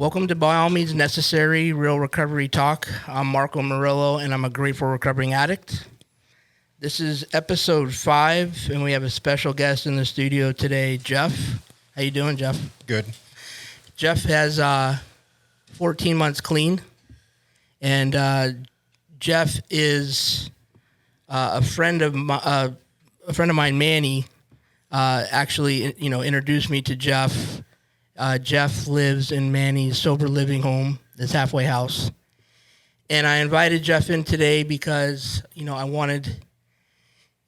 Welcome to By All Means Necessary Real Recovery Talk. I'm Marco Murillo, and I'm a grateful recovering addict. This is episode 5, and we have a special guest in the studio today, Jeff. How you doing, Jeff? Good. Jeff has 14 months clean, and Jeff is a friend of mine, Manny. Actually, introduced me to Jeff. Jeff lives in Manny's sober living home, this halfway house. And I invited Jeff in today because, I wanted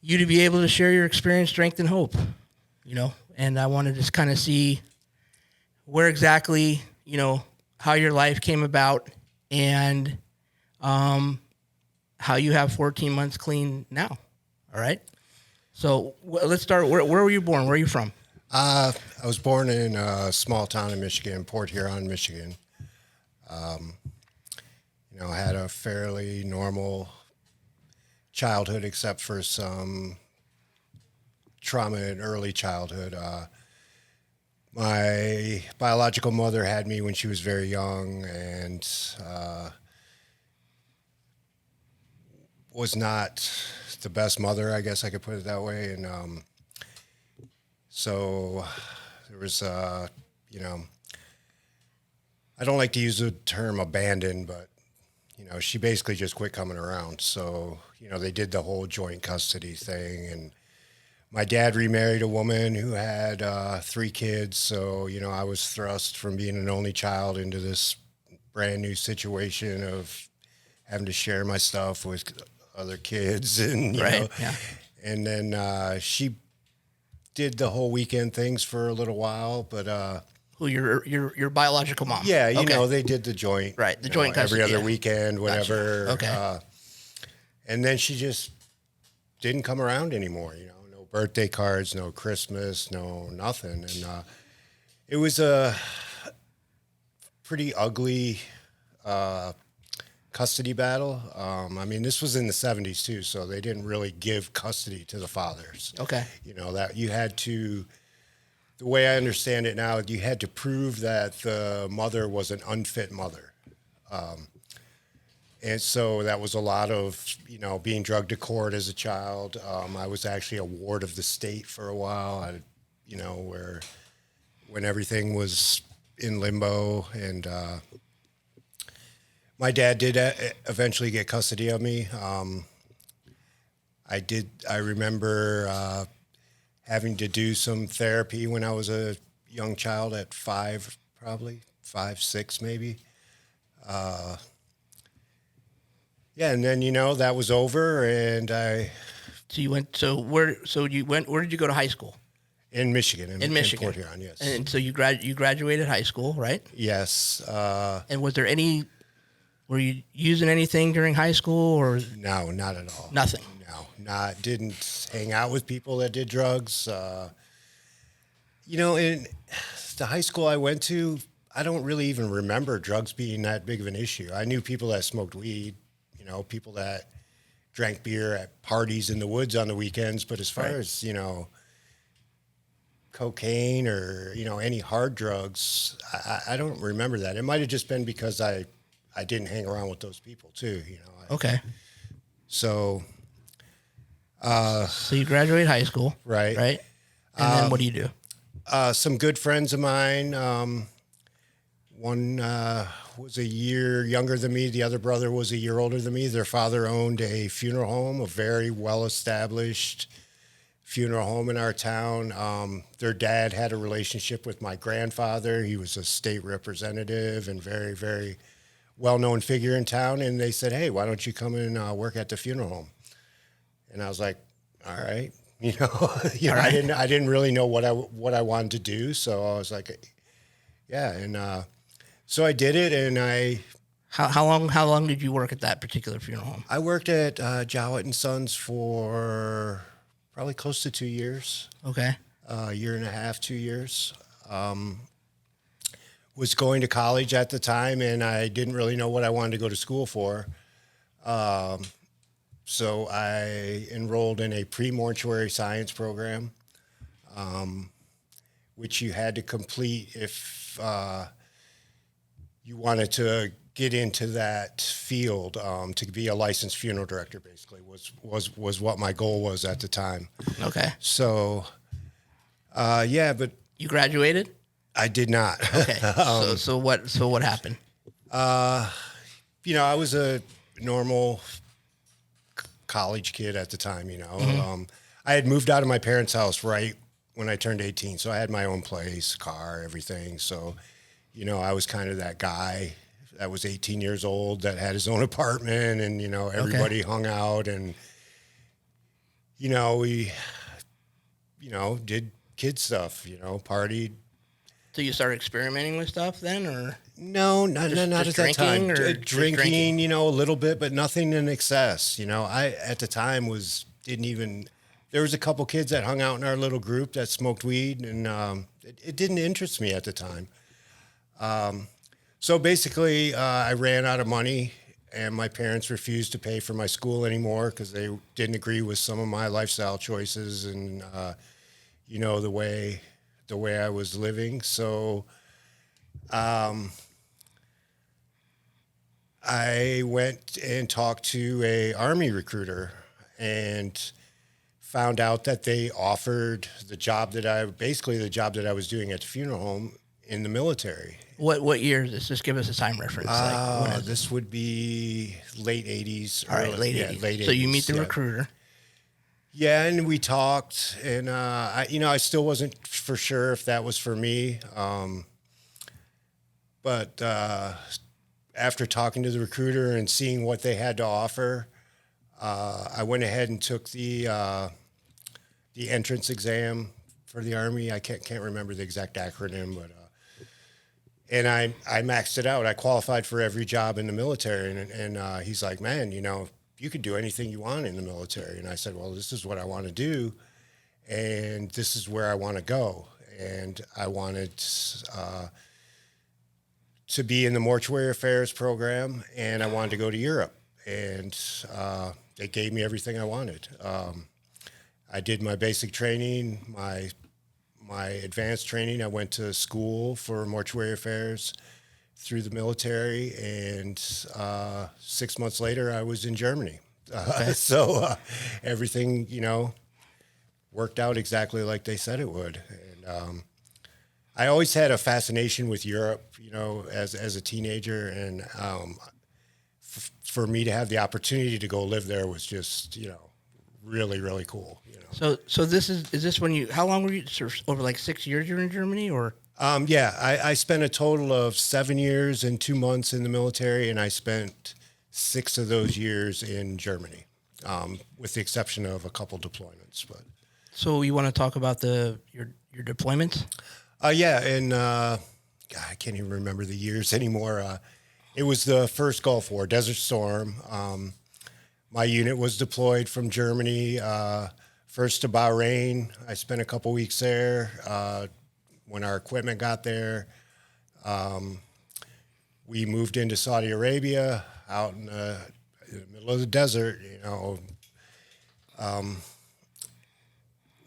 you to be able to share your experience, strength, and hope, and I wanted to just kind of see where exactly, how your life came about and how you have 14 months clean now. All right. So let's start. Where were you born? Where are you from? I was born in a small town in Michigan, Port Huron, Michigan. Had a fairly normal childhood, except for some trauma in early childhood. My biological mother had me when she was very young, and was not the best mother, I guess I could put it that way. And so there was, I don't like to use the term abandoned, but, she basically just quit coming around. So, they did the whole joint custody thing. And my dad remarried a woman who had 3 kids. So, I was thrust from being an only child into this brand new situation of having to share my stuff with other kids. And, Right. Yeah. And then she did the whole weekend things for a little while, but Who your biological mom? yeah, Okay. they did the joint, Right, the joint custody, every other yeah. weekend, whatever. Gotcha. Okay. And then she just didn't come around anymore. No birthday cards, no Christmas, no nothing, and it was a pretty ugly custody battle. This was in the 70s too, so they didn't really give custody to the fathers. Okay. That you had to, the way I understand it now, you had to prove that the mother was an unfit mother. And so that was a lot of, being drugged to court as a child. I was actually a ward of the state for a while, when everything was in limbo. And my dad did eventually get custody of me. I remember having to do some therapy when I was a young child at 5, probably 5, 6, maybe. And then, that was over, and Where did you go to high school? in Michigan, In Michigan. Port Huron, yes. And so you graduated high school, right? Yes. And were you using anything during high school or No, not at all. nothing? No, didn't hang out with people that did drugs. In the high school I went to, I don't really even remember drugs being that big of an issue. I knew people that smoked weed, people that drank beer at parties in the woods on the weekends. But as far Right. as, cocaine or, any hard drugs, I don't remember that. It might have just been because I didn't hang around with those people too, Okay. So, So you graduate high school, right. right? And then what do you do? Some good friends of mine. One was a year younger than me. The other brother was a year older than me. Their father owned a funeral home, a very well-established funeral home in our town. Their dad had a relationship with my grandfather. He was a state representative and very, very well-known figure in town. And they said, "Hey, why don't you come and work at the funeral home?" And I was like, "All right." Right. I didn't really know what I wanted to do. So I was like, yeah. And so I did it, and How long did you work at that particular funeral home? I worked at Jowett and Sons for probably close to 2 years, Okay. a year and a half, 2 years. Was going to college at the time, and I didn't really know what I wanted to go to school for. So I enrolled in a pre-mortuary science program, which you had to complete if you wanted to get into that field, to be a licensed funeral director. Basically, was what my goal was at the time. Okay. So, but You graduated? I did not. Okay. So what happened? I was a normal college kid at the time. I had moved out of my parents' house right when I turned 18, so I had my own place, car, everything. So, I was kind of that guy that was 18 years old that had his own apartment, and everybody hung out, and we did kid stuff, partied. So you started experimenting with stuff then, or No, not just at that drinking, time. or just Drinking, a little bit, but nothing in excess. I at the time didn't even. There was a couple kids that hung out in our little group that smoked weed, and it didn't interest me at the time. So basically, I ran out of money, and my parents refused to pay for my school anymore because they didn't agree with some of my lifestyle choices and the way I was living. So I went and talked to a Army recruiter and found out that they offered the job that I was doing at the funeral home in the military. what year is this? Just give us a time reference. When is This would be late 80s. All right, late 80s. So you meet the recruiter. Yeah, and we talked, and I still wasn't for sure if that was for me. But after talking to the recruiter and seeing what they had to offer, I went ahead and took the entrance exam for the Army. I can't remember the exact acronym, but and I maxed it out. I qualified for every job in the military, and he's like, man, you could do anything you want in the military. And I said, well, this is what I want to do, and this is where I want to go. And I wanted to be in the mortuary affairs program, and I wanted to go to Europe. And they gave me everything I wanted. I did my basic training, my advanced training. I went to school for mortuary affairs through the military, and 6 months later, I was in Germany. So everything, worked out exactly like they said it would. And I always had a fascination with Europe, as a teenager, and for me to have the opportunity to go live there was just, really, really cool. So this is this when you? How long were you? Over like 6 years you were in Germany, or? I spent a total of 7 years and 2 months in the military, and I spent 6 of those years in Germany, with the exception of a couple deployments. But So you want to talk about your deployments? and God, I can't even remember the years anymore. It was the first Gulf War, Desert Storm. My unit was deployed from Germany, first to Bahrain. I spent a couple weeks there. When our equipment got there, we moved into Saudi Arabia, out in the middle of the desert,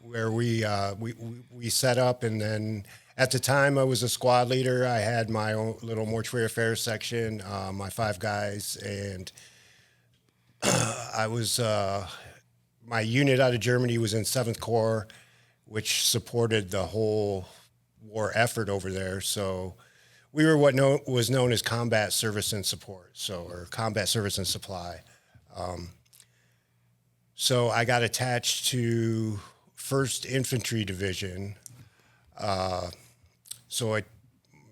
where we set up. And then at the time I was a squad leader. I had my own little mortuary affairs section, my 5 guys, and I was my unit out of Germany was in 7th Corps, which supported the whole war effort over there. So we were what was known as combat service and support, or combat service and supply. So I got attached to 1st Infantry Division.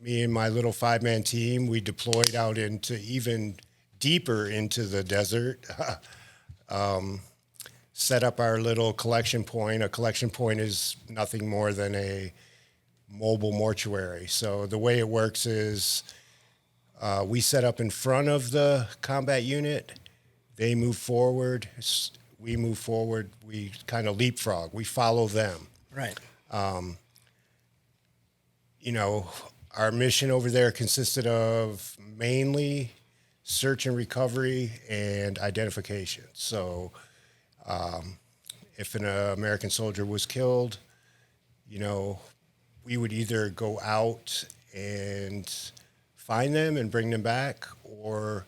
Me and my little 5-man team, we deployed out into even deeper into the desert, set up our little collection point. A collection point is nothing more than a mobile mortuary. So the way it works is we set up in front of the combat unit. They move forward. We move forward. We kind of leapfrog. We follow them. Right. Our mission over there consisted of mainly search and recovery and identification. So if an American soldier was killed, we would either go out and find them and bring them back, or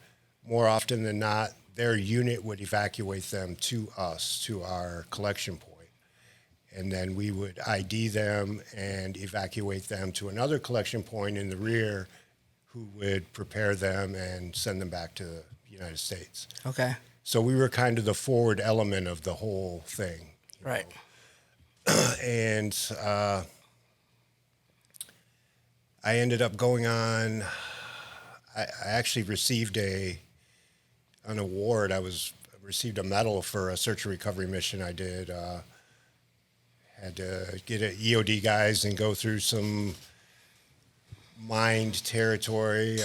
more often than not, their unit would evacuate them to us, to our collection point. And then we would ID them and evacuate them to another collection point in the rear who would prepare them and send them back to the United States. Okay. So we were kind of the forward element of the whole thing. Right. And I ended up going on, I actually received an award. Received a medal for a search and recovery mission I did. Had to get EOD guys and go through some mined territory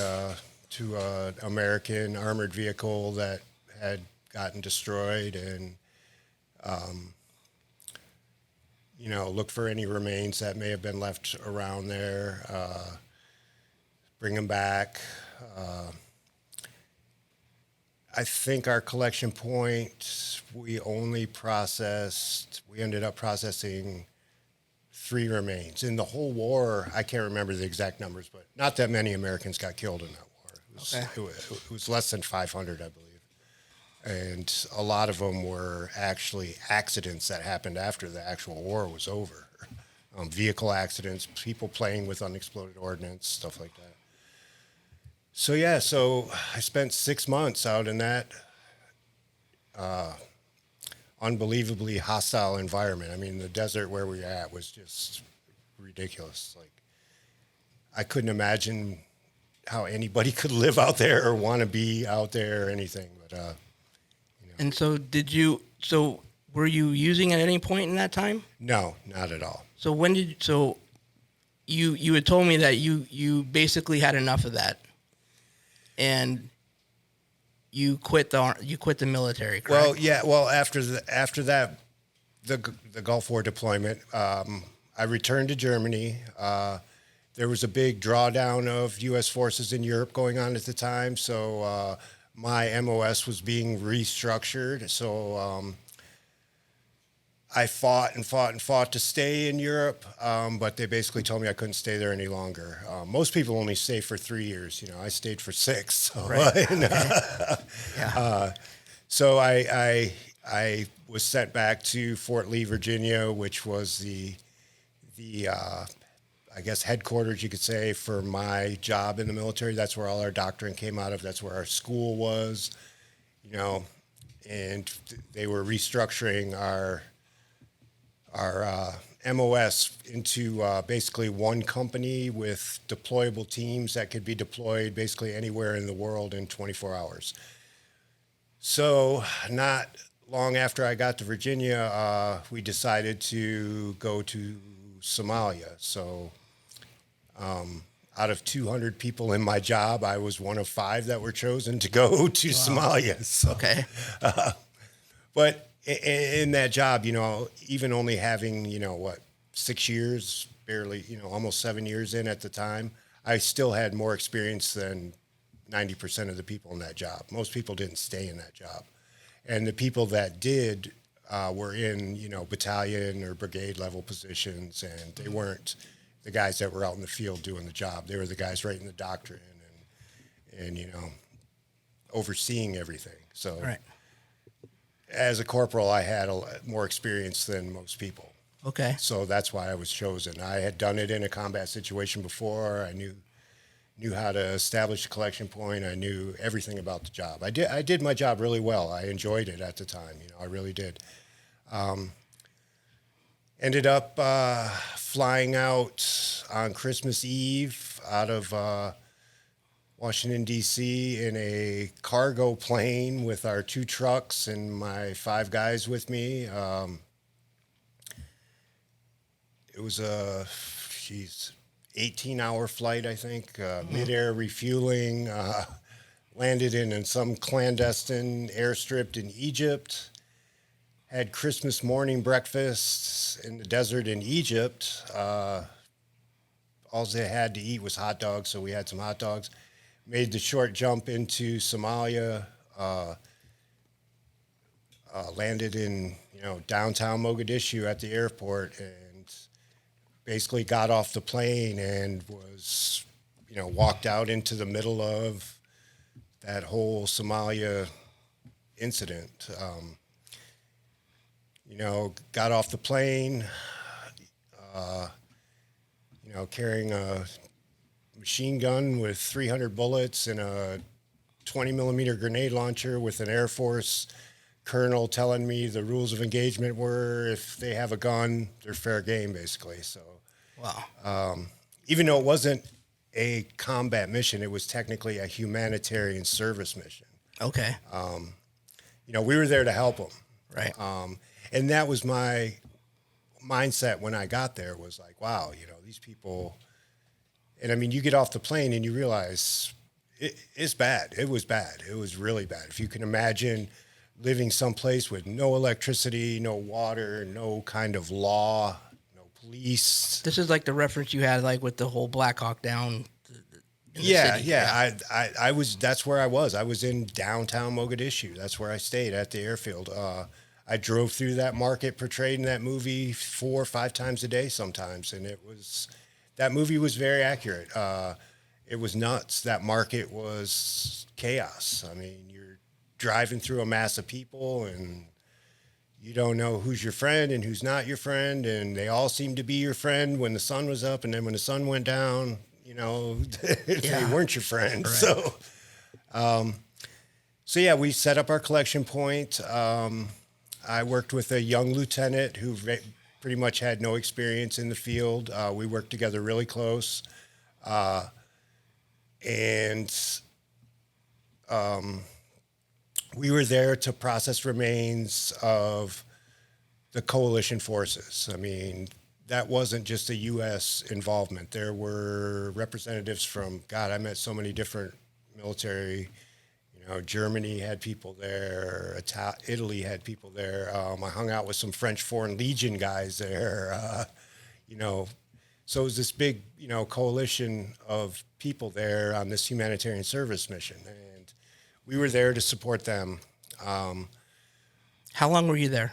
to an American armored vehicle that had gotten destroyed, and look for any remains that may have been left around there, bring them back. I think our collection point, we ended up processing 3 remains. In the whole war, I can't remember the exact numbers, but not that many Americans got killed in that war. It was less than 500, I believe. And a lot of them were actually accidents that happened after the actual war was over. Vehicle accidents, people playing with unexploded ordnance, stuff like that. So I spent 6 months out in that unbelievably hostile environment. I mean, the desert where we were at was just ridiculous. Like, I couldn't imagine how anybody could live out there or want to be out there or anything. But And so were you using at any point in that time? No, not at all. So you had told me that you basically had enough of that, and you quit the military, correct? Well, yeah. Well, after that, the Gulf War deployment, I returned to Germany. There was a big drawdown of U.S. forces in Europe going on at the time, so my MOS was being restructured. So I fought to stay in Europe, but they basically told me I couldn't stay there any longer. Most people only stay for 3 years. I stayed for 6. So, Right. Yeah. So I was sent back to Fort Lee, Virginia, which was the I guess headquarters, you could say, for my job in the military. That's where all our doctrine came out of. That's where our school was, and they were restructuring our MOS into basically one company with deployable teams that could be deployed basically anywhere in the world in 24 hours. So not long after I got to Virginia, we decided to go to Somalia. So out of 200 people in my job, I was one of 5 that were chosen to go to Somalia. So, Okay. But in that job, even only having, 6 years, barely, almost 7 years in at the time, I still had more experience than 90% of the people in that job. Most people didn't stay in that job. And the people that did were in, battalion or brigade level positions, and they weren't the guys that were out in the field doing the job. They were the guys writing the doctrine and overseeing everything. So Right. as a corporal, I had more experience than most people. Okay. So that's why I was chosen. I had done it in a combat situation before. I knew how to establish a collection point. I knew everything about the job. I did my job really well. I enjoyed it at the time. I really did. Ended up flying out on Christmas Eve out of Washington, D.C. in a cargo plane with our 2 trucks and my 5 guys with me. It was a 18-hour flight, I think, mid-air refueling, landed in some clandestine airstrip in Egypt, had Christmas morning breakfast in the desert in Egypt. All they had to eat was hot dogs, so we had some hot dogs. Made the short jump into Somalia, landed in downtown Mogadishu at the airport, and basically got off the plane and was walked out into the middle of that whole Somalia incident. Got off the plane, carrying a machine gun with 300 bullets and a 20 millimeter grenade launcher with an Air Force colonel telling me the rules of engagement were if they have a gun, they're fair game, basically. So, Wow. Even though it wasn't a combat mission, it was technically a humanitarian service mission. Okay. We were there to help them. Right. And that was my mindset when I got there, was like, wow, these people. And I mean, you get off the plane and you realize it's bad. It was bad. It was really bad. If you can imagine living someplace with no electricity, no water, no kind of law, no police. This is like the reference you had, like with the whole Black Hawk Down. Yeah. City. I was. That's where I was. I was in downtown Mogadishu. That's where I stayed, at the airfield. I drove through that market portrayed in that movie 4 or 5 times a day sometimes, and that movie was very accurate. It was nuts. That market was chaos. I mean, you're driving through a mass of people, and you don't know who's your friend and who's not your friend, and they all seem to be your friend when the sun was up, and then when the sun went down, they weren't your friend. Right. So yeah, we set up our collection point. I worked with a young lieutenant who pretty much had no experience in the field. We worked together really close. And we were there to process remains of the coalition forces. I mean, that wasn't just a U.S. involvement. There were representatives from, God, I met so many different military. Germany had people there. Italy had people there. I hung out with some French Foreign Legion guys there. So it was this big, coalition of people there on this humanitarian service mission, and we were there to support them. How long were you there?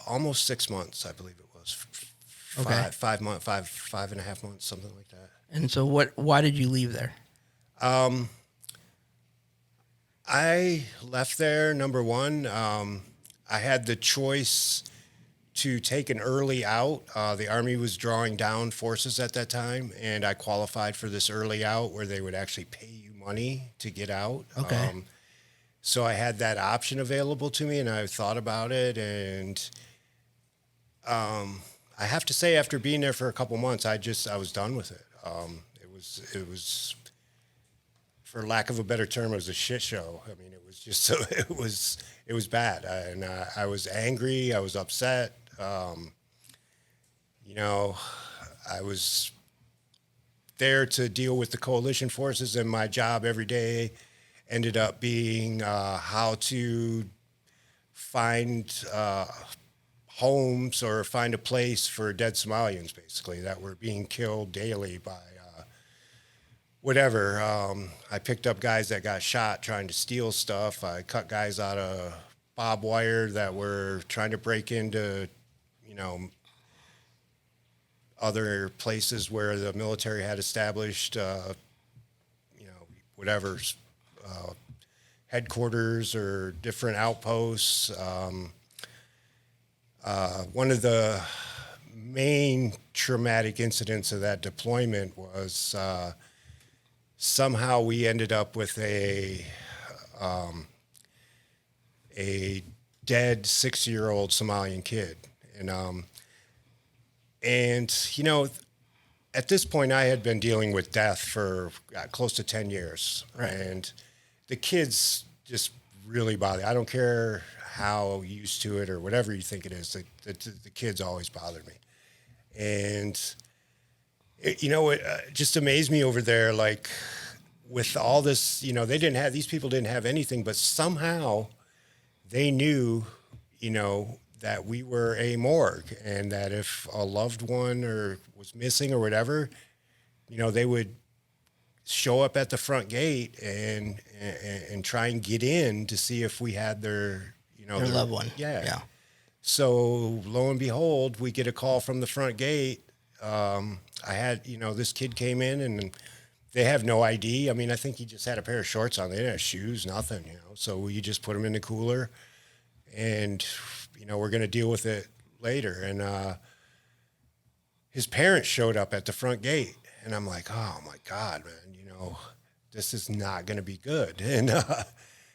Almost 6 months, I believe it was. Okay. 5.5 months, something like that. And so why did you leave there? I left there, number one. I had the choice to take an early out. The Army was drawing down forces at that time, and I qualified for this early out where they would actually pay you money to get out. Okay. So I had that option available to me, and I thought about it. And I have to say, after being there for a couple months, I was done with it. It was, for lack of a better term, it was a shit show. I mean, it was just so it was bad, and I was angry. I was upset. I was there to deal with the coalition forces, and my job every day ended up being how to find homes or find a place for dead Somalians, basically, that were being killed daily by whatever. I picked up guys that got shot trying to steal stuff. I cut guys out of barbed wire that were trying to break into, other places where the military had established, whatever, headquarters or different outposts. One of the main traumatic incidents of that deployment was somehow we ended up with a dead 6-year-old Somalian kid. And at this point, I had been dealing with death for close to 10 years. Right. And the kids just really bother. I don't care how used to it or whatever you think it is. The kids always bothered me. And, it just amazed me over there, like, with all this, these people didn't have anything, but somehow they knew, that we were a morgue, and that if a loved one was missing or whatever, they would show up at the front gate and try and get in to see if we had their loved one. Yeah. So lo and behold, we get a call from the front gate. I had, this kid came in and they have no ID. I mean, I think he just had a pair of shorts on. They didn't have shoes, nothing, So you just put him in the cooler, and we're going to deal with it later. And his parents showed up at the front gate, and I'm like, oh my God, man, this is not going to be good. And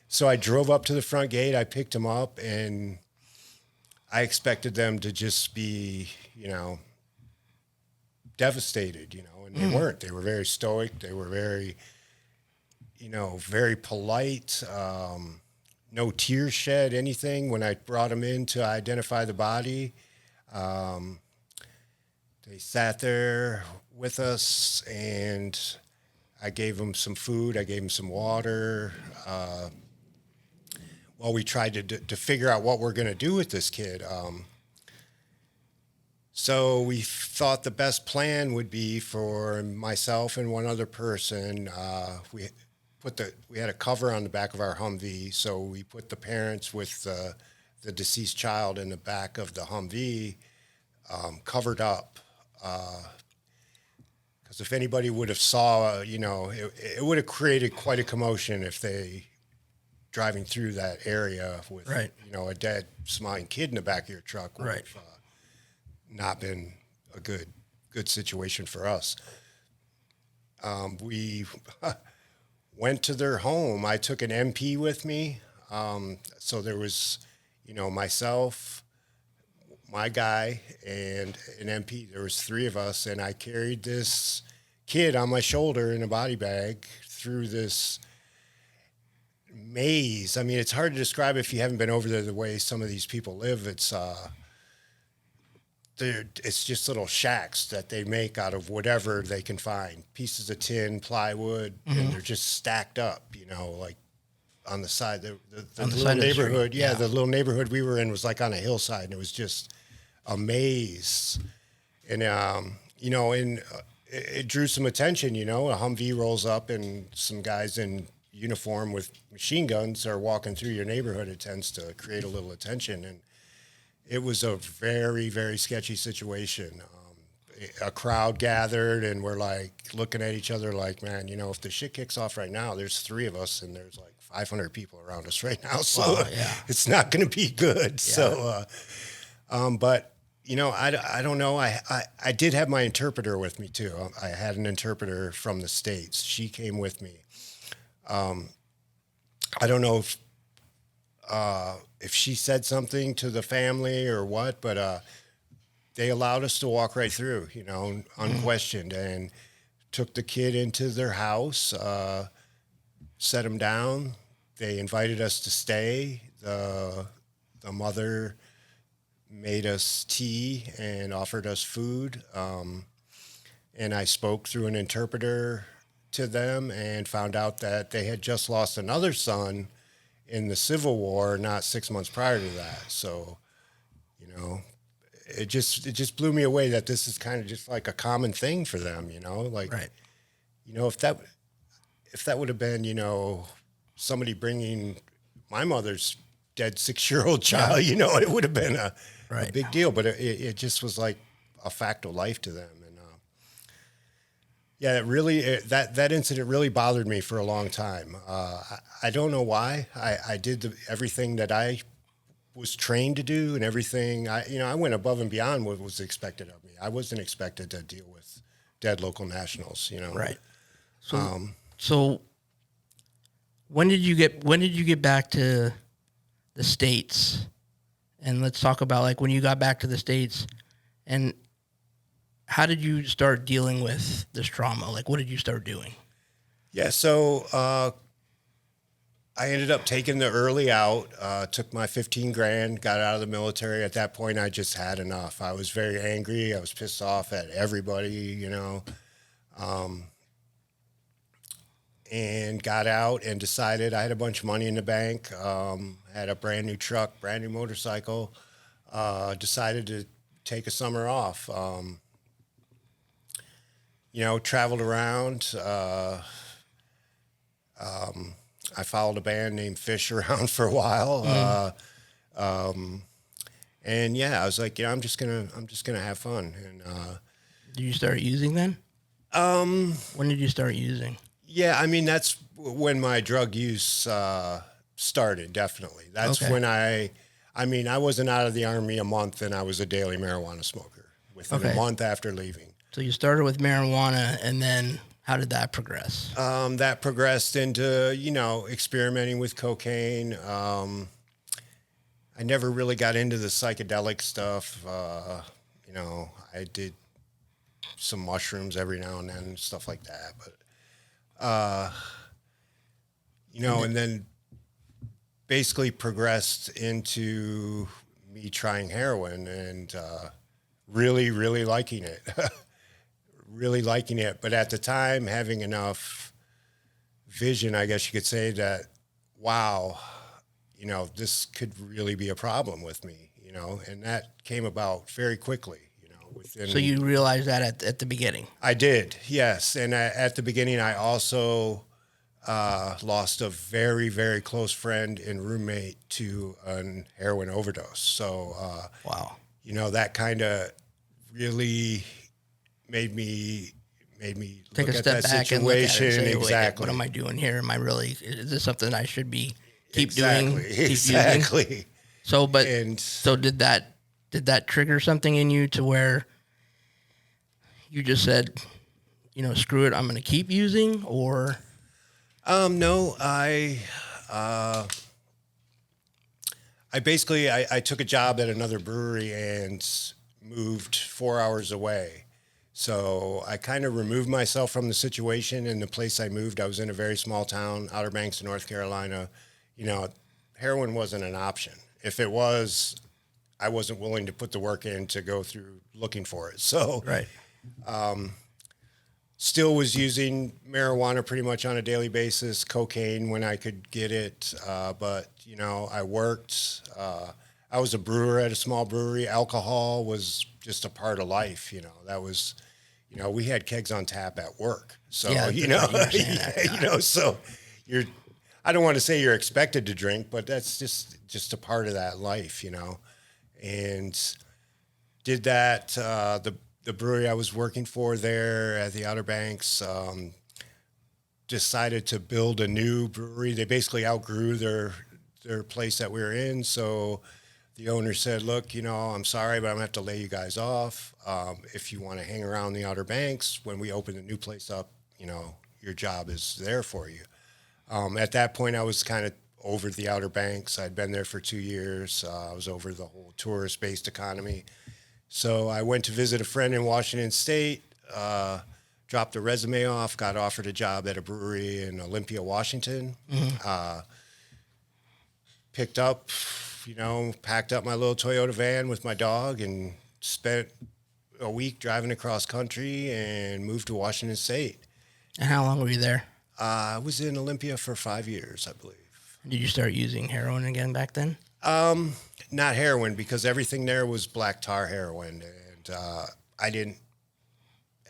so I drove up to the front gate. I picked him up, and I expected them to just be, devastated, and they weren't. They were very stoic. They were very, very polite. No tears shed, anything. When I brought him in to identify the body, they sat there with us, and I gave him some food. I gave him some water. While we tried to figure out what we're going to do with this kid. So we thought the best plan would be for myself and one other person. We had a cover on the back of our Humvee, so we put the parents with the deceased child in the back of the Humvee, covered up. Because if anybody would have saw, it would have created quite a commotion if they driving through that area with, right. A dead smiling kid in the back of your truck would right. have not been a good situation for us. We went to their home. I took an MP with me. So there was, myself, my guy, and an MP. There was 3 of us, and I carried this kid on my shoulder in a body bag through this maze. I mean, it's hard to describe if you haven't been over there the way some of these people live. It's just little shacks that they make out of whatever they can find, pieces of tin, plywood, and they're just stacked up, like on the side. The little neighborhood, the little neighborhood we were in was like on a hillside, and it was just a maze. And it drew some attention. A Humvee rolls up, and some guys in uniform with machine guns are walking through your neighborhood. It tends to create a little attention, and it was a very, very sketchy situation. A crowd gathered, and we're like looking at each other like, man, if the shit kicks off right now, there's 3 of us, and there's like 500 people around us right now, so it's not going to be good. Yeah. So, but I don't know. I did have my interpreter with me too. I had an interpreter from the States. She came with me. I don't know if she said something to the family or what, but they allowed us to walk right through, unquestioned, and took the kid into their house, set him down. They invited us to stay. The mother made us tea and offered us food. And I spoke through an interpreter to them and found out that they had just lost another son in the Civil War, not 6 months prior to that. So, it just blew me away that this is kind of just like a common thing for them, like, right. If that would have been, somebody bringing my mother's dead 6-year-old child, it would have been a big deal, but it just was like a fact of life to them. And that incident really bothered me for a long time. I don't know why. I did everything that I was trained to do, and everything. I went above and beyond what was expected of me. I wasn't expected to deal with dead local nationals. Right. So when did you get back to the States? And let's talk about like when you got back to the States, and how did you start dealing with this trauma? Like, what did you start doing? Yeah, so I ended up taking the early out, took my 15 grand, got out of the military. At that point, I just had enough. I was very angry. I was pissed off at everybody, and got out and decided I had a bunch of money in the bank, had a brand new truck, brand new motorcycle, decided to take a summer off. Traveled around. I followed a band named Fish around for a while. And I was like, I'm just gonna have fun. And did you start using then? When did you start using? Yeah, I mean, that's when my drug use started, definitely. That's Okay. when I wasn't out of the Army a month and I was a daily marijuana smoker within a Okay. month after leaving. So you started with marijuana, and then how did that progress? That progressed into, experimenting with cocaine. I never really got into the psychedelic stuff. I did some mushrooms every now and then, stuff like that. But, and then basically progressed into me trying heroin and really, really liking it. Really liking it. But at the time, having enough vision, I guess you could say that, wow, this could really be a problem with me, and that came about very quickly, within. So you realized that at the beginning. I did, yes. And at the beginning, I also lost a very, very close friend and roommate to a heroin overdose. So, Wow. That kind of really made me Take look a at step that back and look at it situation. and say, wait, Exactly. what am I doing here? Is this something I should be keep Exactly. doing? Keep Exactly. using? So, And did that trigger something in you to where you just said, screw it, I'm going to keep using? Or no, I basically I took a job at another brewery and moved 4 hours away. So I kind of removed myself from the situation. And the place I moved, I was in a very small town, Outer Banks, North Carolina. Heroin wasn't an option. If it was, I wasn't willing to put the work in to go through looking for it. So right. still was using marijuana pretty much on a daily basis, cocaine when I could get it. But, I worked. I was a brewer at a small brewery. Alcohol was just a part of life. That was, we had kegs on tap at work. So, Yeah, you were saying that, so I don't want to say you're expected to drink, but that's just a part of that life, and did that. The brewery I was working for there at the Outer Banks decided to build a new brewery. They basically outgrew their place that we were in. So the owner said, look, I'm sorry, but I'm going to have to lay you guys off. If you want to hang around the Outer Banks, when we open the new place up, your job is there for you. At that point, I was kind of over the Outer Banks. I'd been there for 2 years. I was over the whole tourist-based economy. So I went to visit a friend in Washington State, dropped a resume off, got offered a job at a brewery in Olympia, Washington. Packed up my little Toyota van with my dog and spent a week driving across country and moved to Washington State. And how long were you there? I was in Olympia for 5 years, I believe. Did you start using heroin again back then? Not heroin, because everything there was black tar heroin, and I didn't.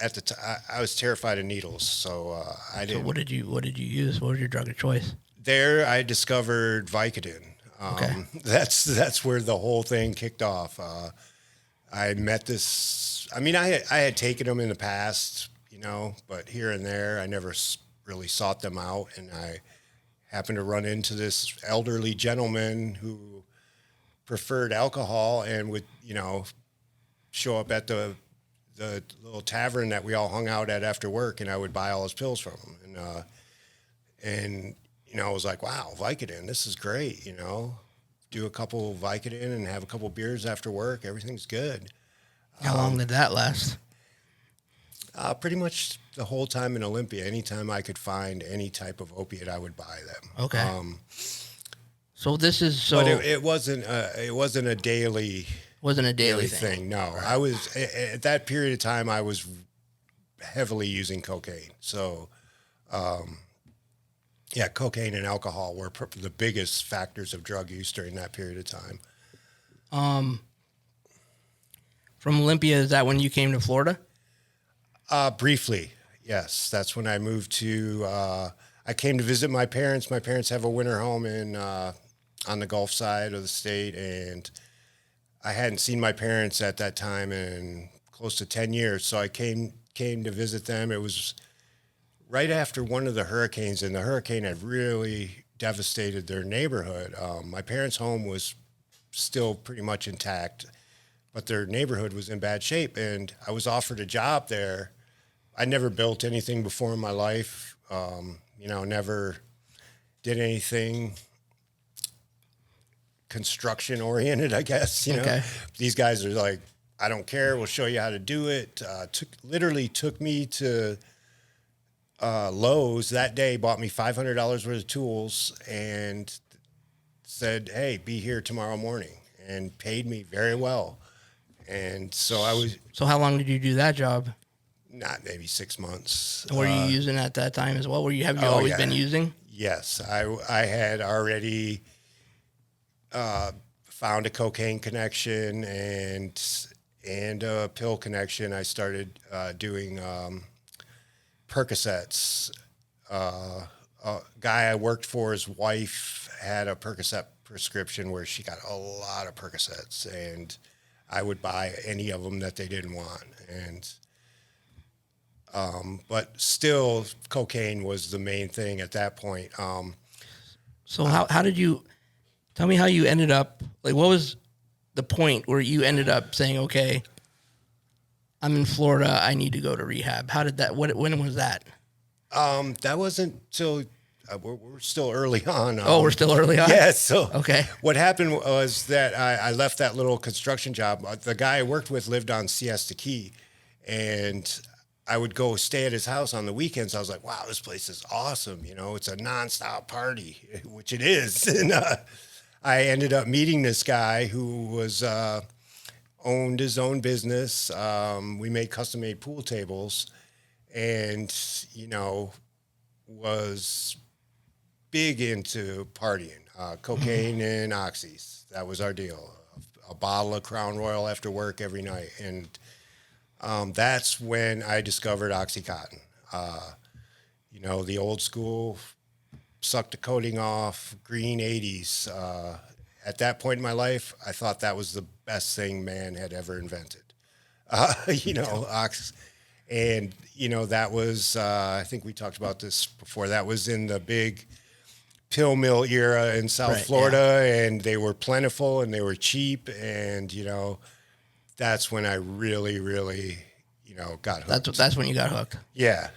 At the time, I was terrified of needles, so I didn't. So what did you use? What was your drug of choice? There, I discovered Vicodin. Okay. That's where the whole thing kicked off. I met this. I mean, I had taken them in the past, but here and there, I never really sought them out, and I happened to run into this elderly gentleman who preferred alcohol and would, show up at the little tavern that we all hung out at after work, and I would buy all his pills from him. And I was like, wow, Vicodin, this is great, Do a couple Vicodin and have a couple beers after work. Everything's good. How long did that last? Pretty much the whole time in Olympia. Anytime I could find any type of opiate, I would buy them. Okay. So this is But it wasn't a daily thing. No, right. I was at that period of time. I was heavily using cocaine. So, cocaine and alcohol were the biggest factors of drug use during that period of time. From Olympia, is that when you came to Florida? Briefly, yes. That's when I moved to. I came to visit my parents. My parents have a winter home on the Gulf side of the state, and I hadn't seen my parents at that time in close to 10 years. So I came came to visit them. It was right after one of the hurricanes, and the hurricane had really devastated their neighborhood. My parents' home was still pretty much intact, but their neighborhood was in bad shape, and I was offered a job there. I never built anything before in my life, never did anything construction oriented, I guess, Okay. These guys are like, I don't care. We'll show you how to do it. Took me to Lowe's that day, bought me $500 worth of tools and said, hey, be here tomorrow morning, and paid me very well. And so I was. So how long did you do that job? Not maybe 6 months. And were you using at that time as well? Have you always been using? Yes, I had already found a cocaine connection and a pill connection. I started doing Percocets. A guy I worked for, his wife had a Percocet prescription where she got a lot of Percocets, and I would buy any of them that they didn't want. And but still, cocaine was the main thing at that point. So how did you, tell me how you ended up, like what was the point where you ended up saying, okay, I'm in Florida, I need to go to rehab? How did that, when was that? That wasn't till, we're still early on. We're still early on? Yeah, so okay. What happened was that I left that little construction job. The guy I worked with lived on Siesta Key, and I would go stay at his house on the weekends. I was like, wow, this place is awesome. It's a nonstop party, which it is. And I ended up meeting this guy who was owned his own business. We made custom-made pool tables, and, was big into partying, cocaine and oxys. That was our deal. A bottle of Crown Royal after work every night. And that's when I discovered Oxycontin. The old school, suck the coating off, green 80s. At that point in my life, I thought that was the best thing man had ever invented. Ox. And, that was, I think we talked about this before, that was in the big pill mill era in South Florida, and they were plentiful and they were cheap. And, that's when I really, really, got hooked. That's when you got hooked. Yeah.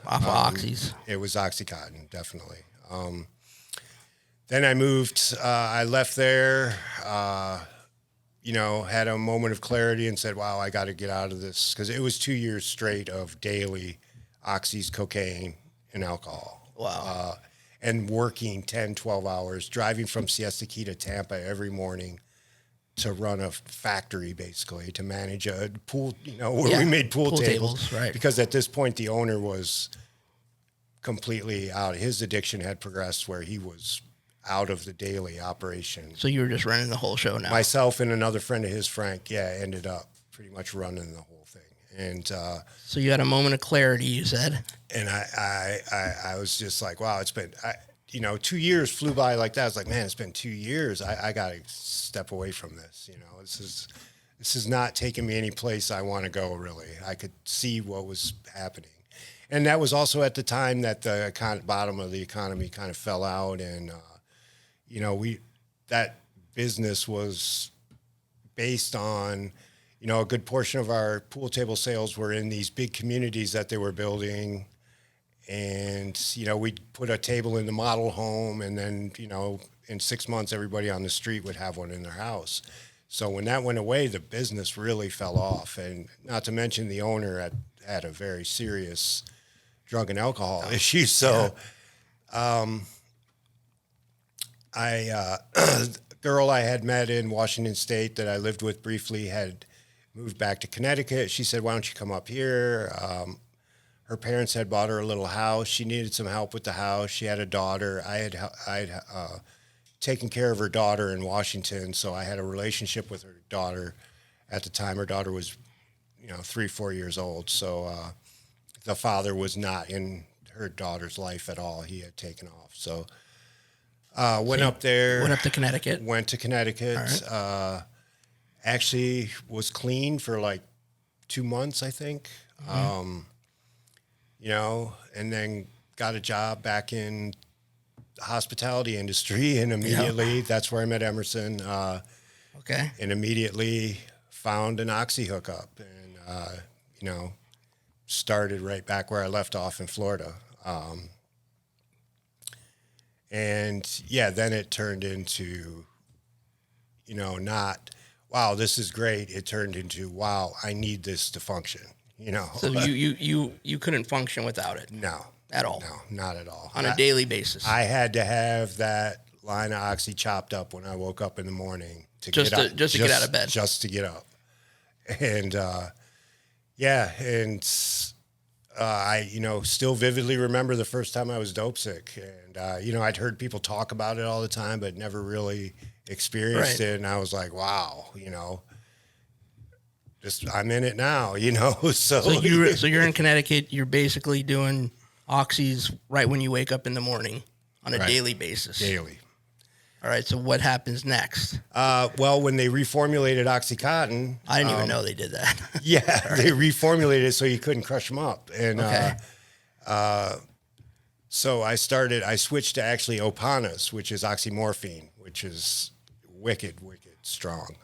Off of oxys. It was Oxycontin, definitely. Then I moved. I left there. Had a moment of clarity and said, "Wow, I got to get out of this," because it was 2 years straight of daily oxys, cocaine, and alcohol. Wow. And working 10, 12 hours, driving from Siesta Key to Tampa every morning to run a factory, basically, to manage a pool, where we made pool tables. Right. Because at this point, the owner was completely out. His addiction had progressed where he was out of the daily operation. So you were just running the whole show now? Myself and another friend of his, Frank, ended up pretty much running the whole thing. And so you had a moment of clarity, you said? And I was just like, wow, it's been, 2 years flew by like that. I was like, man, it's been 2 years. I got to step away from this. This is not taking me any place I want to go, really. I could see what was happening. And that was also at the time that the bottom of the economy kind of fell out. And, that business was based on, a good portion of our pool table sales were in these big communities that they were building. And, we'd put a table in the model home, and then, in 6 months, everybody on the street would have one in their house. So when that went away, the business really fell off. And not to mention the owner had a very serious drug and alcohol issue. So the girl I had met in Washington State that I lived with briefly had moved back to Connecticut. She said, why don't you come up here? Her parents had bought her a little house. She needed some help with the house. She had a daughter. I had taken care of her daughter in Washington, so I had a relationship with her daughter at the time. Her daughter was, 3-4 years old. So the father was not in her daughter's life at all. He had taken off. So went up there. Went up to Connecticut. Went to Connecticut. Right. Actually was clean for like 2 months, I think. You know, and then got a job back in the hospitality industry, and immediately that's where I met Emerson. Okay. And immediately found an oxy hookup, and you know, started right back where I left off in Florida. And yeah, then it turned into, you know, not, wow, this is great. It turned into, wow, I need this to function, you know. So you couldn't function without it No. at all. No, not at all. On a daily basis. I had to have that line of oxy chopped up when I woke up in the morning to Just get to- up. just to get out of bed. Just to get up. And yeah, and I, you know, still vividly remember the first time I was dope sick. And, you know, I'd heard people talk about it all the time, but never really experienced Right. it. And I was like, wow, you know, just I'm in it now, you know. So you're in Connecticut. You're basically doing oxys right when you wake up in the morning on a Right. daily basis. daily. All right. So what happens next? Well, when they reformulated OxyContin, I didn't even know they did that. yeah, they reformulated it so you couldn't crush them up. And Okay. so I switched to actually Opanas, which is oxymorphine, which is wicked strong.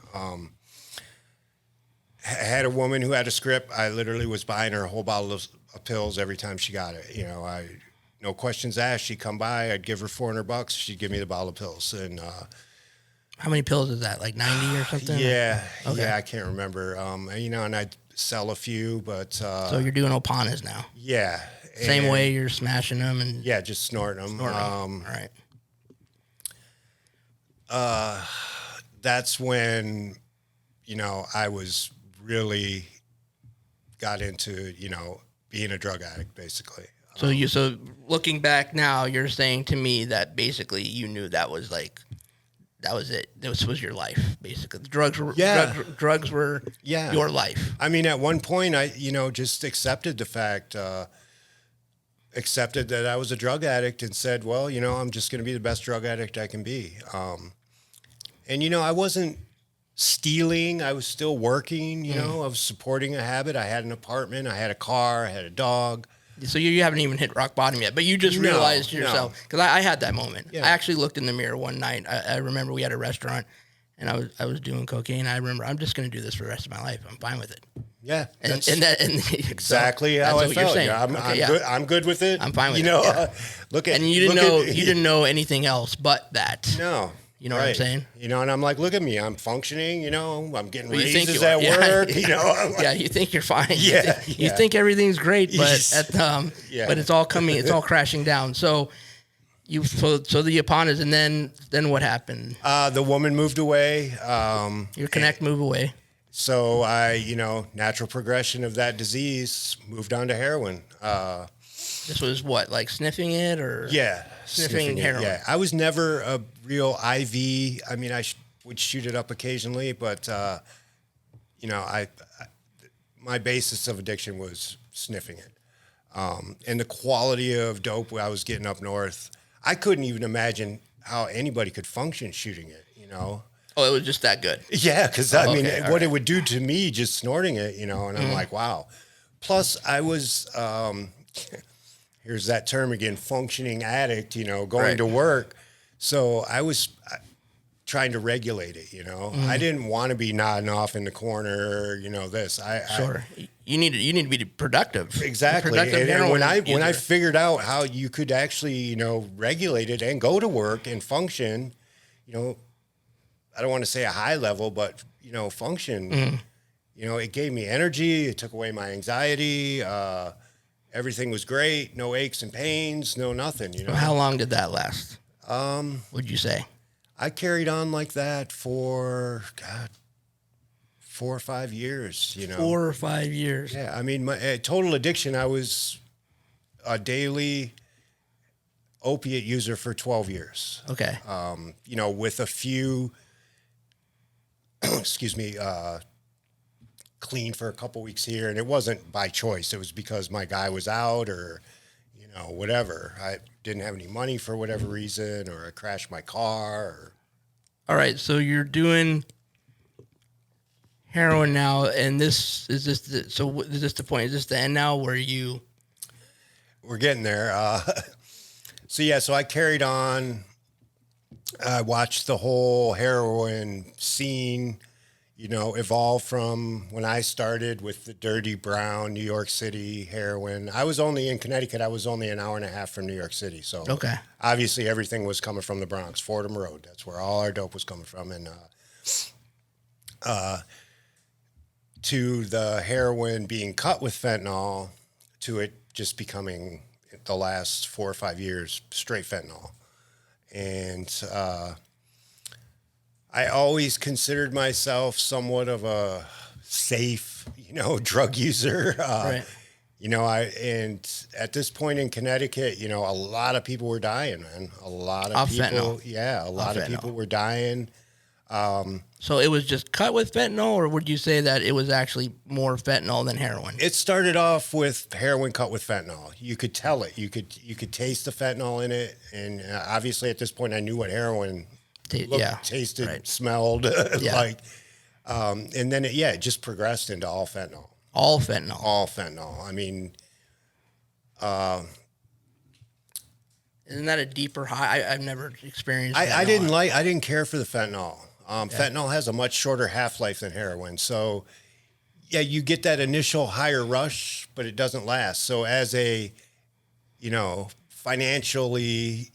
Had a woman who had a script. I literally was buying her a whole bottle of pills every time she got it. You know, no questions asked. She'd come by. I'd give her $400. She'd give me the bottle of pills. And How many pills is that? Like 90 or something? yeah, Okay. yeah, I can't remember. You know, and I'd sell a few, but So you're doing Opanas now. yeah, Same and- way you're smashing them and Yeah, just snorting them. snorting 'em. All right. That's when, you know, I was really got into, you know, being a drug addict, basically. So looking back now, you're saying to me that basically you knew that was it. This was your life, basically. The drugs were drugs were Yeah. your life. I mean, at one point, I, you know, just accepted the fact, accepted that I was a drug addict and said, well, you know, I'm just going to be the best drug addict I can be. And, you know, I wasn't stealing. I was still working, you know, I was supporting a habit. I had an apartment, I had a car, I had a dog. So you haven't even hit rock bottom yet, but you just No, realized to no. yourself, because I had that moment. Yeah. I actually looked in the mirror one night. I remember we had a restaurant, and I was doing cocaine. I remember I'm just going to do this for the rest of my life. I'm fine with it. Yeah. And that's so exactly how that's I what you're felt. saying. Yeah, I'm Okay, yeah. good. I'm good with it. I'm fine with you know, it, yeah. Look at And you didn't know anything else but that. No. You know what I'm saying? You know, and I'm like, look at me. I'm functioning, you know, I'm getting Well, you think raises you are. at Yeah, work, yeah. you know. I'm like, Yeah, you think you're fine. Yeah, You yeah. think everything's great, but Yes. but it's all crashing down. So so the Apanas, and then what happened? the woman moved away. Your connect move away. So I, you know, natural progression of that disease, moved on to heroin. This was what, like sniffing it or? Yeah. Sniffing it, heroin. Yeah. I was never a real IV. I mean, I would shoot it up occasionally, but, you know, my basis of addiction was sniffing it. And the quality of dope I was getting up north, I couldn't even imagine how anybody could function shooting it, you know? Oh, it was just that good. Yeah, because I mean, okay, all what right. it would do to me just snorting it, you know, and I'm like, wow. Plus, I was, here's that term again, functioning addict, you know, going Right. to work. So I was trying to regulate it, you know. I didn't want to be nodding off in the corner, you know, this. Sure. You need to be productive. Exactly. Productive And heroin when I user. figured out how you could actually, you know, regulate it and go to work and function, you know, I don't want to say a high level, but, you know, function, you know, it gave me energy. It took away my anxiety. Everything was great. No aches and pains, no nothing, you know. How long did that last? Would you say? I carried on like that for, God, 4 or 5 years, you know. 4 or 5 years. Yeah, I mean, my total addiction, I was a daily opiate user for 12 years. Okay. You know, with a few, excuse me, clean for a couple weeks here. And it wasn't by choice. It was because my guy was out or, you know, whatever. I didn't have any money for whatever reason, or I crashed my car. Or, All right. So you're doing heroin now, and this is this. Is this the point? Is this the end now, where you? We're getting there. So I carried on. I watched the whole heroin scene, evolve from when I started with the dirty brown New York City heroin. I was only in Connecticut. I was only an hour and a half from New York City. So Okay. obviously everything was coming from the Bronx, Fordham Road. That's where all our dope was coming from. And to the heroin being cut with fentanyl, to it just becoming the last 4 or 5 years straight fentanyl. And I always considered myself somewhat of a safe, drug user. Right. And at this point in Connecticut, a lot of people were dying, man. A lot of Off people, fentanyl. yeah, a lot of fentanyl. people were dying. So it was just cut with fentanyl, or would you say that it was actually more fentanyl than heroin? It started off with heroin cut with fentanyl. You could tell it. You could taste the fentanyl in it, and obviously at this point I knew what heroin tasted, right. smelled Yeah. like. And then it just progressed into all fentanyl. All fentanyl. All fentanyl. I mean, Isn't that a deeper high? I've never experienced. I fentanyl. didn't care for the fentanyl. Fentanyl has a much shorter half-life than heroin. So, yeah, you get that initial higher rush, but it doesn't last. So as a, financially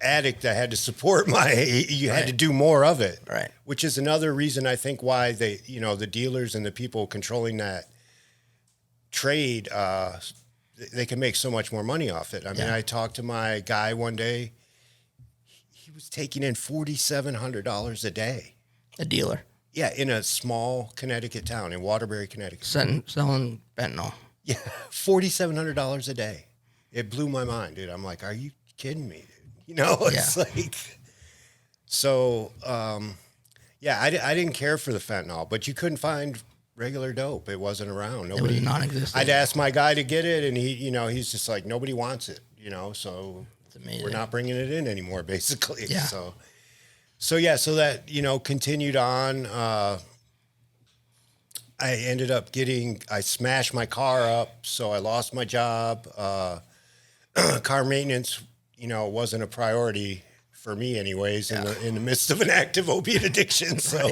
addict, I had to support had to do more of it. Right. Which is another reason I think why the dealers and the people controlling that trade, they can make so much more money off it. I mean, I talked to my guy one day. He was taking in $4,700 a day. A dealer. Yeah, in a small Connecticut town, in Waterbury, Connecticut. Selling fentanyl. Yeah, $4,700 a day. It blew my mind, dude. I'm like, are you kidding me, dude? It's like, so, I didn't care for the fentanyl, but you couldn't find regular dope. It wasn't around. It was non-existent. I'd ask my guy to get it, and he's just like, nobody wants it, so we're not bringing it in anymore, basically. Yeah. So that, continued on. I ended up I smashed my car up, so I lost my job. Car maintenance, wasn't a priority for me anyways, in the midst of an active opiate addiction. So,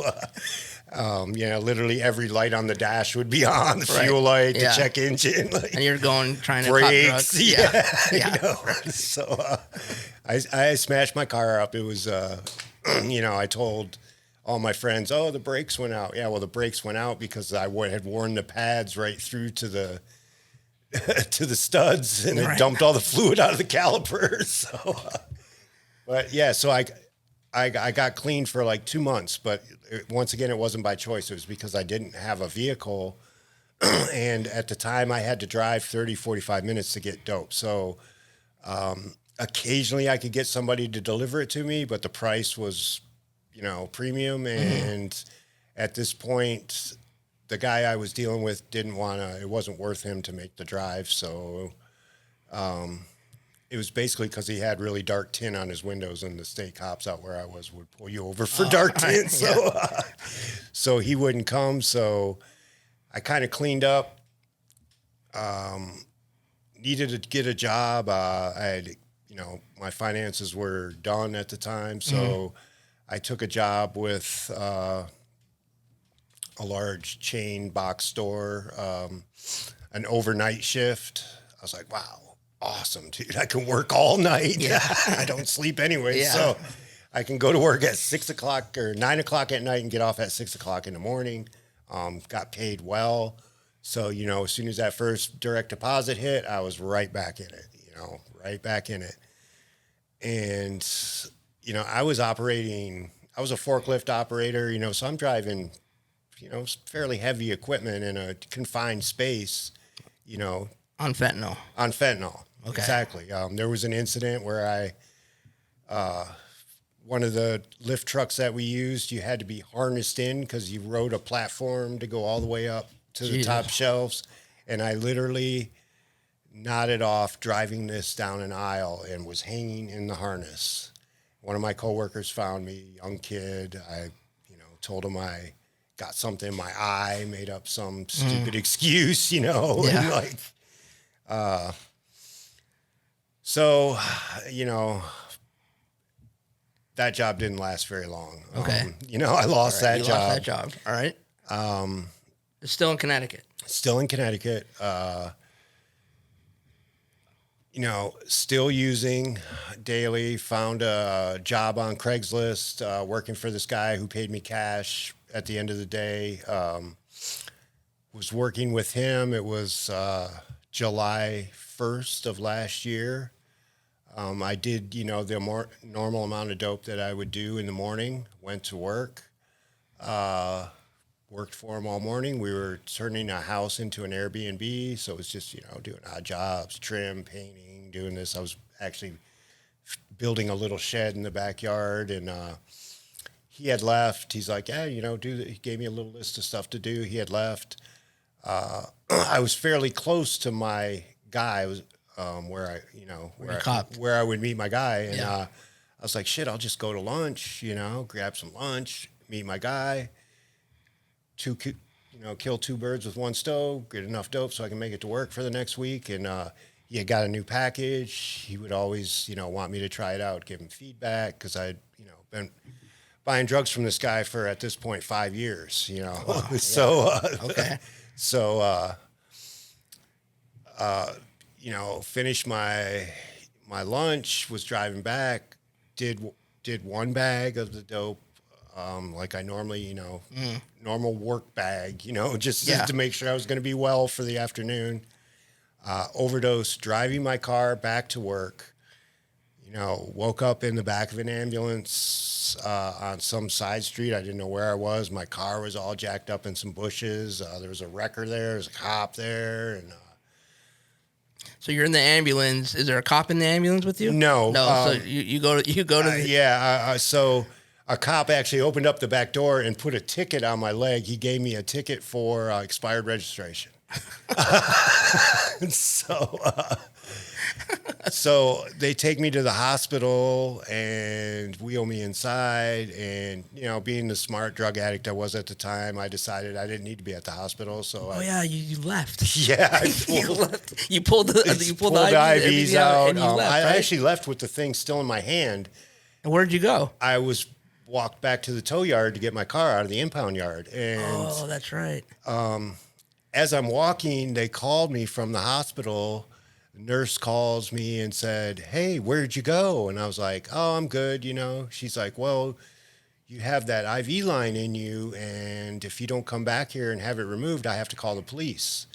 literally every light on the dash would be on, the fuel light, the check engine. And you're trying to brakes. Cut drugs. Yeah. So I smashed my car up. It was, I told all my friends, oh, the brakes went out. Yeah, well, the brakes went out because I had worn the pads right through to the to the studs, and it dumped all the fluid out of the calipers. So, so I got clean for like 2 months, but once again, it wasn't by choice. It was because I didn't have a vehicle, and at the time I had to drive 30, 45 minutes to get dope. So occasionally I could get somebody to deliver it to me, but the price was, premium. And at this point, the guy I was dealing with it wasn't worth him to make the drive. So it was basically because he had really dark tin on his windows, and the state cops out where I was would pull you over for dark tin. So he wouldn't come. So I kind of cleaned up, needed to get a job. I had, my finances were done at the time. So I took a job with a large chain box store, an overnight shift. I was like, wow. Awesome, dude. I can work all night. Yeah. I don't sleep anyway. Yeah. So I can go to work at 6 o'clock or 9 o'clock at night and get off at 6 o'clock in the morning. Got paid well. So, as soon as that first direct deposit hit, I was right back in it, right back in it. And, I was a forklift operator, so I'm driving, fairly heavy equipment in a confined space, On fentanyl. On fentanyl. Okay. Exactly. There was an incident where one of the lift trucks that we used, you had to be harnessed in because you rode a platform to go all the way up to the top shelves. And I literally nodded off driving this down an aisle and was hanging in the harness. One of my coworkers found me, young kid. I, told him I got something in my eye, made up some stupid excuse, you know, and like, so, you know, that job didn't last very long. Okay. You know, I lost that You job. lost that job. All right. It's still in Connecticut. Still in Connecticut. You know, still using daily. Found a job on Craigslist, working for this guy who paid me cash at the end of the day. Was working with him. It was July 1st of last year. I did, you know, the more normal amount of dope that I would do in the morning. Went to work. Worked for him all morning. We were turning a house into an Airbnb, so it was just, you know, doing odd jobs, trim, painting, doing this. I was actually building a little shed in the backyard, and he had left. He's like, yeah, you know, he gave me a little list of stuff to do. He had left. I was fairly close to my guy. Was where I, you know, where I would meet my guy, and I was like, shit, I'll just go to lunch, you know, grab some lunch, meet my guy. Kill two birds with one stone, get enough dope so I can make it to work for the next week. And he had got a new package. He would always, you know, want me to try it out, give him feedback, because I'd, you know, been buying drugs from this guy for, at this point, 5 years, you know. Wow, okay. So, you know, finished my lunch, was driving back, did one bag of the dope, like I normally, you know, normal work bag, you know, just to make sure I was going to be well for the afternoon. Overdose, driving my car back to work, you know, woke up in the back of an ambulance on some side street. I didn't know where I was. My car was all jacked up in some bushes. There was a wrecker there. There was a cop there. And so you're in the ambulance. Is there a cop in the ambulance with you? No. So you go to the... So a cop actually opened up the back door and put a ticket on my leg. He gave me a ticket for expired registration. So they take me to the hospital and wheel me inside. And, you know, being the smart drug addict I was at the time, I decided I didn't need to be at the hospital. So you left. Yeah, You pulled the IVs out. And you left, I right? actually left with the thing still in my hand. And where'd you go? I walked back to the tow yard to get my car out of the impound yard. And that's right. as I'm walking, they called me from the hospital. The nurse calls me and said, hey, where'd you go? And I was like, oh, I'm good, you know. She's like, well, you have that IV line in you, and if you don't come back here and have it removed, I have to call the police.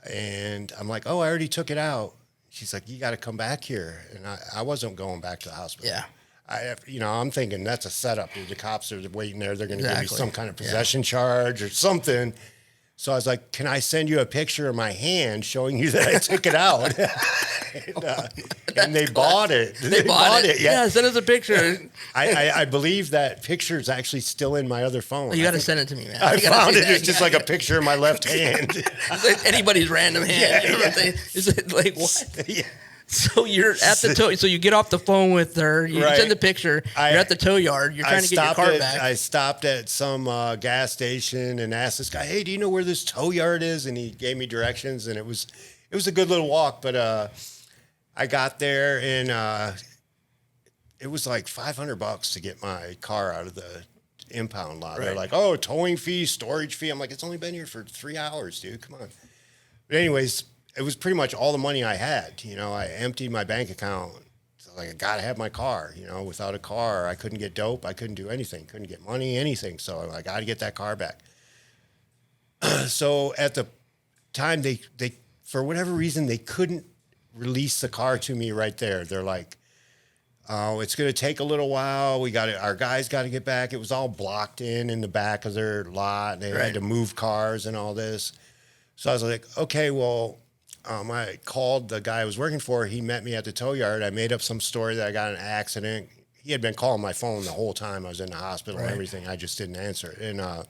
And I'm like, oh, I already took it out. She's like, you got to come back here. And I wasn't going back to the hospital. Yeah. I'm thinking that's a setup. The cops are waiting there. They're going to give me some kind of Yeah. possession charge or something. So I was like, can I send you a picture of my hand showing you that I took it out? and they bought it. They bought it. Yeah, send us a picture. I believe that picture is actually still in my other phone. You got to send it to me, man. I found it. It's just like a picture of my left hand. It's like anybody's random hand. You know what I'm saying? It's like, what? Yeah. So you're at the tow. So you get off the phone with her. You send the picture. You're at the tow yard. You're trying to get your car back. I stopped at some gas station and asked this guy, "Hey, do you know where this tow yard is?" And he gave me directions. And it was a good little walk. But I got there and it was like $500 to get my car out of the impound lot. Right. They're like, "Oh, towing fee, storage fee." I'm like, "It's only been here for 3 hours, dude. Come on." But anyways, it was pretty much all the money I had. You know, I emptied my bank account. So like, I got to have my car. You know, without a car, I couldn't get dope. I couldn't do anything. Couldn't get money, anything. So I got to get that car back. So at the time, they for whatever reason, they couldn't release the car to me right there. They're like, "Oh, it's going to take a little while. Our guys got to get back." It was all blocked in the back of their lot. They had to move cars and all this. So I was like, okay, well, I called the guy I was working for. He met me at the tow yard. I made up some story that I got in an accident. He had been calling my phone the whole time I was in the hospital and everything. I just didn't answer it. And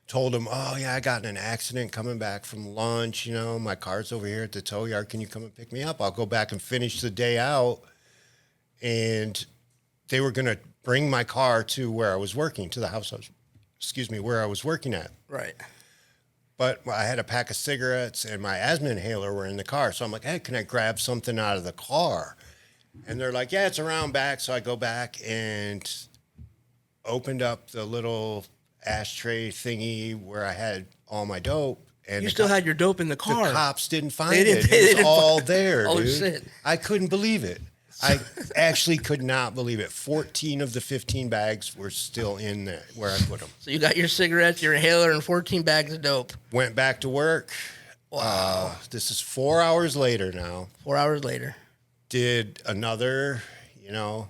told him, "Oh, yeah, I got in an accident coming back from lunch. You know, my car's over here at the tow yard. Can you come and pick me up? I'll go back and finish the day out." And they were going to bring my car to where I was working, to the house I was where I was working at. Right. But I had a pack of cigarettes and my asthma inhaler were in the car. So I'm like, hey, can I grab something out of the car? And they're like, yeah, it's around back. So I go back and opened up the little ashtray thingy where I had all my dope. And You still had your dope in the car. The cops didn't find They didn't- it. they It was didn't all find- there, Oh, dude. shit. I couldn't believe it. I actually could not believe it. 14 of the 15 bags were still in there where I put them. So you got your cigarettes, your inhaler, and 14 bags of dope. Went back to work. Wow. This is 4 hours later now. 4 hours later, Did another,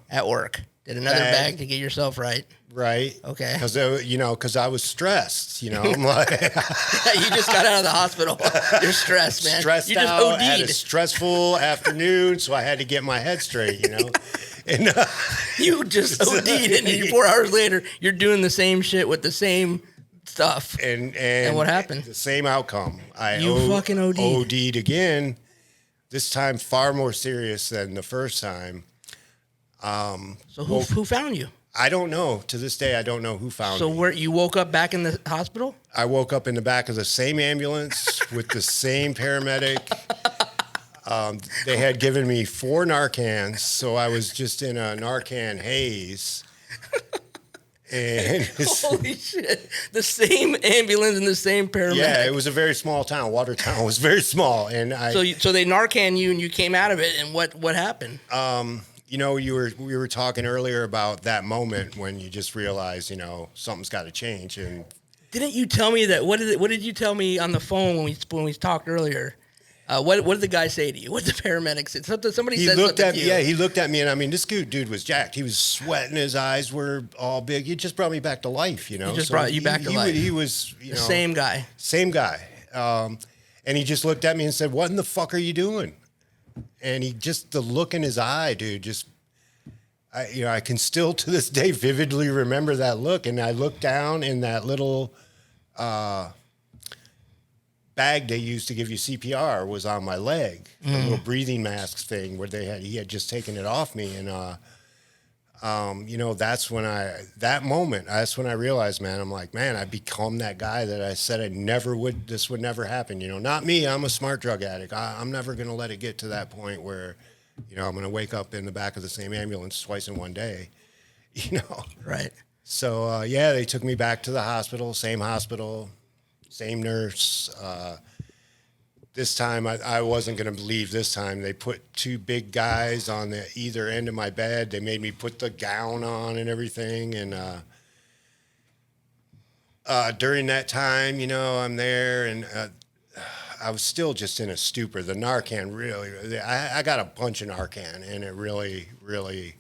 at work, did another bag to get yourself right. right? Okay. Because I was stressed. I'm like You just got out of the hospital. You're stressed, man. stressed You just out. OD'd. Had a stressful afternoon, so I had to get my head straight. And You just OD'd, and then 4 hours later, you're doing the same shit with the same stuff. and what happened? The same outcome. You fucking OD'd. OD'd again. This time far more serious than the first time. So who found you? I don't know. To this day, I don't know who found So me. where you woke up back in the hospital? I woke up in the back of the same ambulance with the same paramedic. They had given me 4 Narcans, so I was just in a Narcan haze. And Holy shit. The same ambulance and the same paramedic. yeah, it was a very small town. Watertown was very small. And So they Narcan you and you came out of it, and what happened? we were talking earlier about that moment when you just realize, something's got to change. And Didn't you tell me that? What did you tell me on the phone when we talked earlier? What did the guy say to you? What did the paramedic say? Somebody he said looked something at to me. you. Yeah, he looked at me, and I mean, this dude was jacked. He was sweating. His eyes were all big. He just brought me back to life. He just brought you back to life. He was The same guy. Same guy. And he just looked at me and said, "What in the fuck are you doing?" And the look in his eye, dude, I can still to this day vividly remember that look. And I looked down in that little bag they used to give you CPR was on my leg, the little breathing mask thing where he had just taken it off me. And, that's when I realized, man, I'm like, man, I've become that guy that I said this would never happen. Not me. I'm a smart drug addict. I'm never going to let it get to that point where, I'm going to wake up in the back of the same ambulance twice in one day, Right. So, they took me back to the hospital, same nurse. This time, I wasn't going to believe this time. They put 2 big guys on either end of my bed. They made me put the gown on and everything. And during that time, I'm there, and I was still just in a stupor. The Narcan really, I got a bunch of Narcan, and it really, really,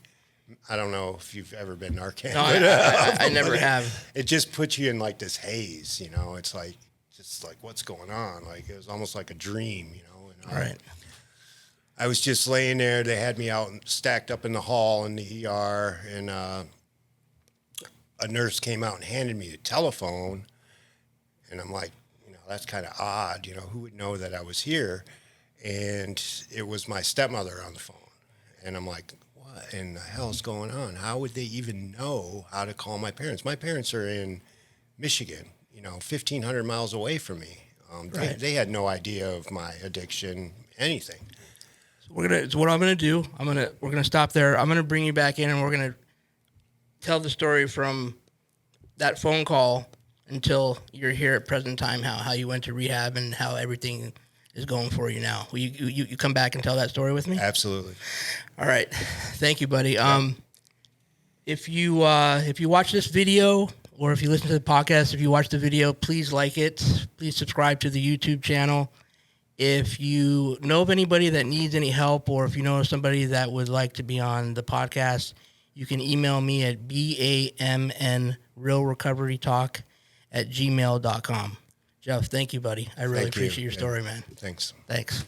I don't know if you've ever been Narcan. No, I never have. It just puts you in like this haze, It's like, just like, what's going on? Like, it was almost like a dream, And, Right. I was just laying there. They had me out and stacked up in the hall in the ER, and a nurse came out and handed me a telephone, and I'm like, that's kind of odd. Who would know that I was here? And it was my stepmother on the phone. And I'm like, what in the hell is going on? How would they even know how to call my parents? My parents are in Michigan, 1,500 miles away from me. Right. They had no idea of my addiction, anything. So what I'm gonna do. We're gonna stop there. I'm gonna bring you back in, and we're gonna tell the story from that phone call until you're here at present time. How you went to rehab and how everything is going for you now. Will you come back and tell that story with me? Absolutely. All right. Thank you, buddy. If you watch this video, or if you listen to the podcast, if you watch the video, please like it. Please subscribe to the YouTube channel. If you know of anybody that needs any help, or if you know of somebody that would like to be on the podcast, you can email me at BAMNrealrecoverytalk@gmail.com. Jeff, thank you, buddy. I really appreciate your story, man. Thanks. Thanks.